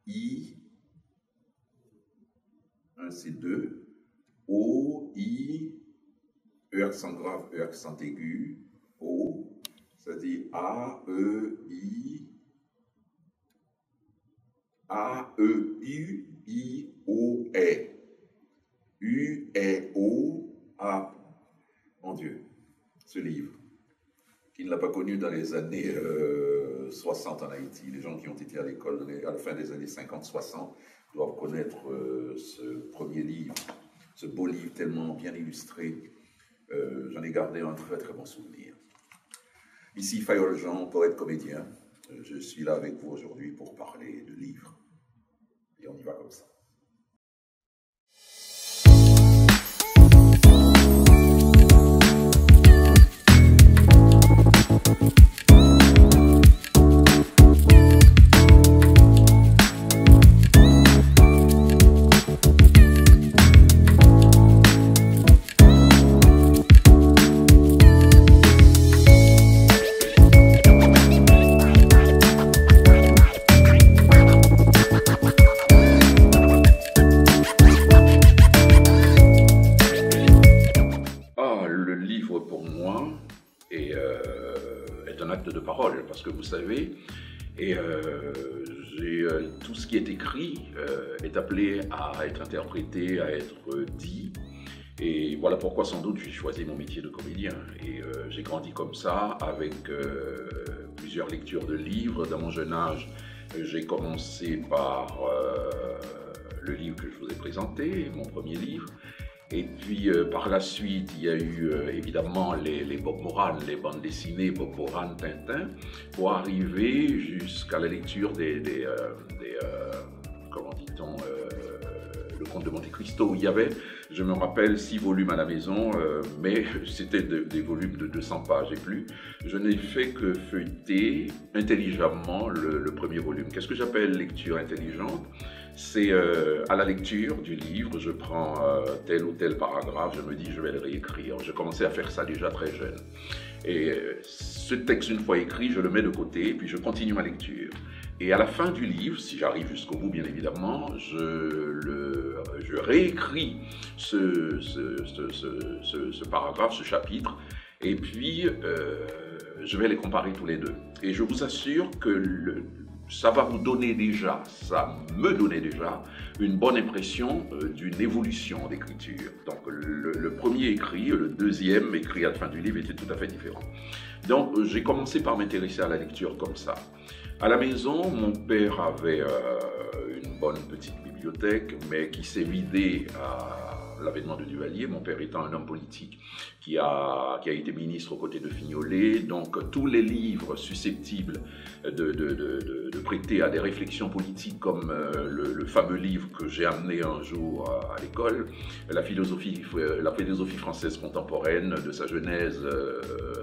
I, un c'est 2, O, I, E accent grave, E accent aigu, O, ça dit A, E, I, A, E, U, I, O, E. U, E, O, A. Mon Dieu, ce livre, qui ne l'a pas connu dans les années 60 en Haïti. Les gens qui ont été à l'école à la fin des années 50-60 doivent connaître ce premier livre, ce beau livre tellement bien illustré. J'en ai gardé un très très bon souvenir. Ici Fayol Jean, poète comédien. Je suis là avec vous aujourd'hui pour parler de livres. Et on y va comme ça. Pour moi est un acte de parole, parce que vous savez, tout ce qui est écrit est appelé à être interprété, à être dit, et voilà pourquoi sans doute j'ai choisi mon métier de comédien. Et j'ai grandi comme ça, avec plusieurs lectures de livres. Dans mon jeune âge, j'ai commencé par le livre que je vous ai présenté, mon premier livre. Et puis par la suite, il y a eu évidemment les Bob Moran, les bandes dessinées Bob Moran, Tintin, pour arriver jusqu'à la lecture comment dit-on, le Comte de Monte Cristo, où il y avait, je me rappelle, 6 volumes à la maison, mais c'était des volumes de 200 pages et plus. Je n'ai fait que feuilleter intelligemment le premier volume. Qu'est-ce que j'appelle lecture intelligente? C'est à la lecture du livre, je prends tel ou tel paragraphe, je me dis je vais le réécrire. J'ai commencé à faire ça déjà très jeune. Et ce texte, une fois écrit, je le mets de côté, puis je continue ma lecture. Et à la fin du livre, si j'arrive jusqu'au bout bien évidemment, je réécris ce paragraphe, ce chapitre, et puis je vais les comparer tous les deux. Et je vous assure que ça va vous donner déjà, ça me donnait déjà une bonne impression d'une évolution d'écriture. Donc le premier écrit, le deuxième écrit à la fin du livre était tout à fait différent. Donc j'ai commencé par m'intéresser à la lecture comme ça. À la maison, mon père avait une bonne petite bibliothèque, mais qui s'est vidée à l'avènement de Duvalier, mon père étant un homme politique qui a été ministre aux côtés de Fignolet. Donc tous les livres susceptibles de prêter à des réflexions politiques, comme le fameux livre que j'ai amené un jour à l'école, la philosophie française contemporaine de sa genèse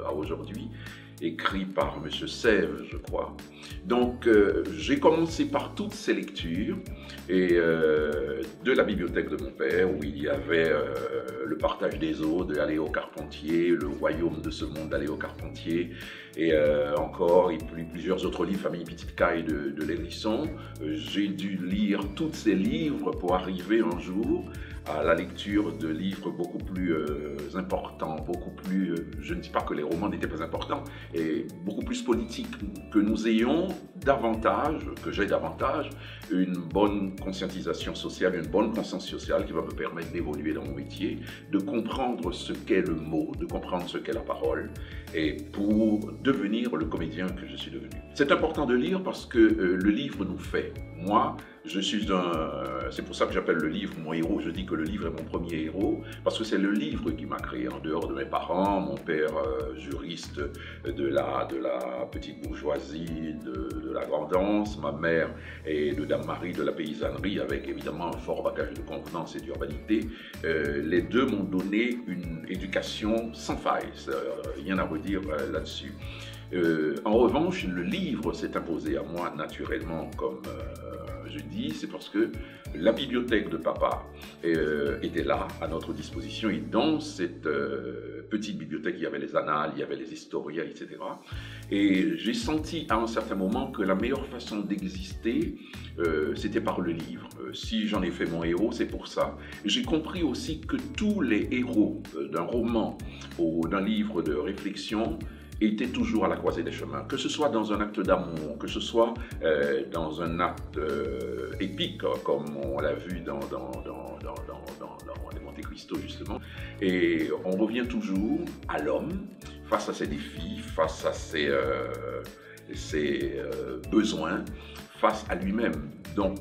à aujourd'hui, écrit par M. Sèvres, je crois. Donc, j'ai commencé par toutes ces lectures et de la bibliothèque de mon père, où il y avait le partage des eaux de Aléo Carpentier, le royaume de ce monde d'Aléo Carpentier, et encore, et puis plusieurs autres livres, Famille Petite Caille de l'Hérisson. J'ai dû lire tous ces livres pour arriver un jour à la lecture de livres beaucoup plus importants, beaucoup plus, je ne dis pas que les romans n'étaient pas importants, et beaucoup plus politiques, que nous ayons davantage, que j'ai davantage, une bonne conscientisation sociale, une bonne conscience sociale qui va me permettre d'évoluer dans mon métier, de comprendre ce qu'est le mot, de comprendre ce qu'est la parole, et pour devenir le comédien que je suis devenu. C'est important de lire parce que le livre nous fait. Moi, je suis c'est pour ça que j'appelle le livre mon héros. Je dis que le livre est mon premier héros, parce que c'est le livre qui m'a créé, en dehors de mes parents, mon père juriste de la petite bourgeoisie, de la grandance, ma mère est de Dame Marie de la paysannerie, avec évidemment un fort bagage de convenance et d'urbanité. Les deux m'ont donné une éducation sans faille, rien à redire là-dessus. En revanche, le livre s'est imposé à moi naturellement, comme je dis, c'est parce que la bibliothèque de papa était là, à notre disposition, et dans cette petite bibliothèque, il y avait les annales, il y avait les historiens, etc. Et j'ai senti à un certain moment que la meilleure façon d'exister, c'était par le livre. Si j'en ai fait mon héros, c'est pour ça. J'ai compris aussi que tous les héros d'un roman ou d'un livre de réflexion étaient toujours à la croisée des chemins, que ce soit dans un acte d'amour, que ce soit dans un acte épique, comme on l'a vu dans les Monte Cristo justement, et on revient toujours à l'homme, face à ses défis, face à ses besoins, face à lui-même. Donc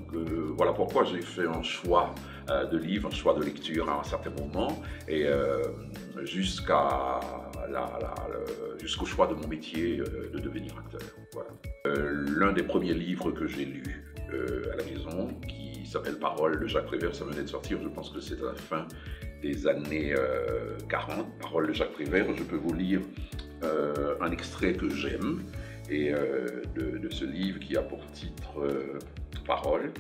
voilà pourquoi j'ai fait un choix de livre, un choix de lecture à un certain moment, et jusqu'au choix de mon métier de devenir acteur. Voilà. L'un des premiers livres que j'ai lus à la maison, qui s'appelle Paroles de Jacques Prévert, ça venait de sortir, je pense que c'est à la fin des années 40. Paroles de Jacques Prévert, je peux vous lire un extrait que j'aime, et de ce livre qui a pour titre Paroles.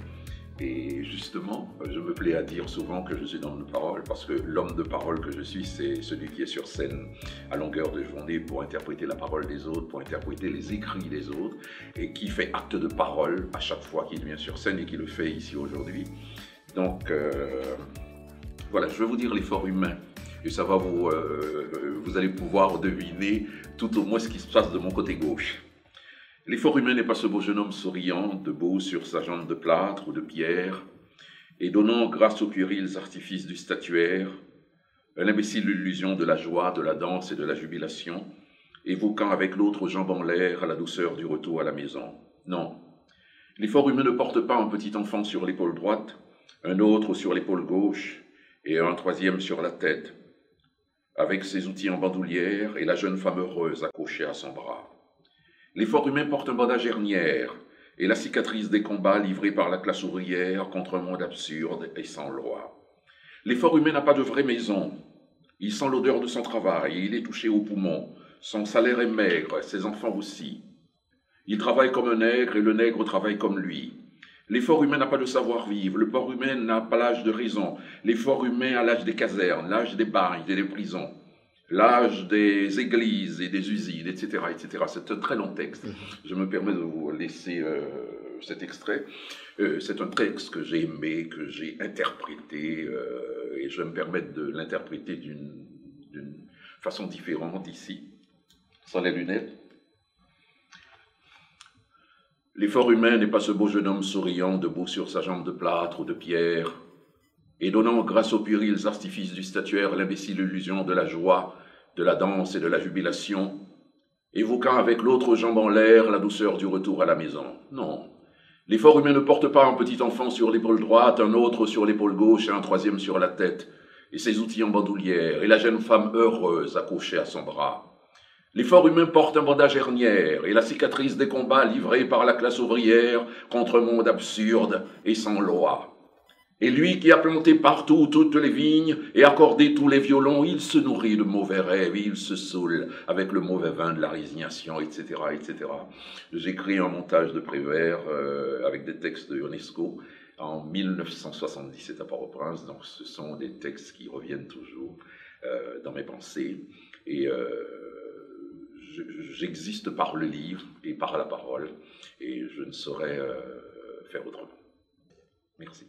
Et justement, je me plais à dire souvent que je suis dans de parole, parce que l'homme de parole que je suis, c'est celui qui est sur scène à longueur de journée pour interpréter la parole des autres, pour interpréter les écrits des autres, et qui fait acte de parole à chaque fois qu'il vient sur scène et qui le fait ici aujourd'hui. Donc, voilà, je vais vous dire l'effort humain, et ça va vous allez pouvoir deviner tout au moins ce qui se passe de mon côté gauche. L'effort humain n'est pas ce beau jeune homme souriant, debout sur sa jambe de plâtre ou de pierre, et donnant grâce aux puérils artifices du statuaire, l'imbécile illusion de la joie, de la danse et de la jubilation, évoquant avec l'autre jambe en l'air la douceur du retour à la maison. Non, l'effort humain ne porte pas un petit enfant sur l'épaule droite, un autre sur l'épaule gauche, et un troisième sur la tête, avec ses outils en bandoulière et la jeune femme heureuse accrochée à son bras. L'effort humain porte un bandage hernière et la cicatrice des combats livrés par la classe ouvrière contre un monde absurde et sans loi. L'effort humain n'a pas de vraie maison. Il sent l'odeur de son travail et il est touché au poumon. Son salaire est maigre, ses enfants aussi. Il travaille comme un nègre et le nègre travaille comme lui. L'effort humain n'a pas de savoir-vivre. Le corps humain n'a pas l'âge de raison. L'effort humain a l'âge des casernes, l'âge des bagnes et des prisons, l'âge des églises et des usines, etc., etc. C'est un très long texte. Je me permets de vous laisser cet extrait. C'est un texte que j'ai aimé, que j'ai interprété, et je vais me permettre de l'interpréter d'une façon différente ici, sans les lunettes. L'effort humain n'est pas ce beau jeune homme souriant, debout sur sa jambe de plâtre ou de pierre, et donnant grâce aux puérils artifices du statuaire l'imbécile illusion de la joie, de la danse et de la jubilation, évoquant avec l'autre jambe en l'air la douceur du retour à la maison. Non, l'effort humain ne porte pas un petit enfant sur l'épaule droite, un autre sur l'épaule gauche et un troisième sur la tête, et ses outils en bandoulière, et la jeune femme heureuse accrochée à son bras. L'effort humain porte un bandage hernière et la cicatrice des combats livrés par la classe ouvrière contre un monde absurde et sans loi. Et lui qui a planté partout toutes les vignes et accordé tous les violons, il se nourrit de mauvais rêves et il se saoule avec le mauvais vin de la résignation, etc., etc. J'écris un montage de Prévert avec des textes de Ionesco en 1977 à Port-au-Prince, donc ce sont des textes qui reviennent toujours dans mes pensées. Et j'existe par le livre et par la parole, et je ne saurais faire autrement. Merci.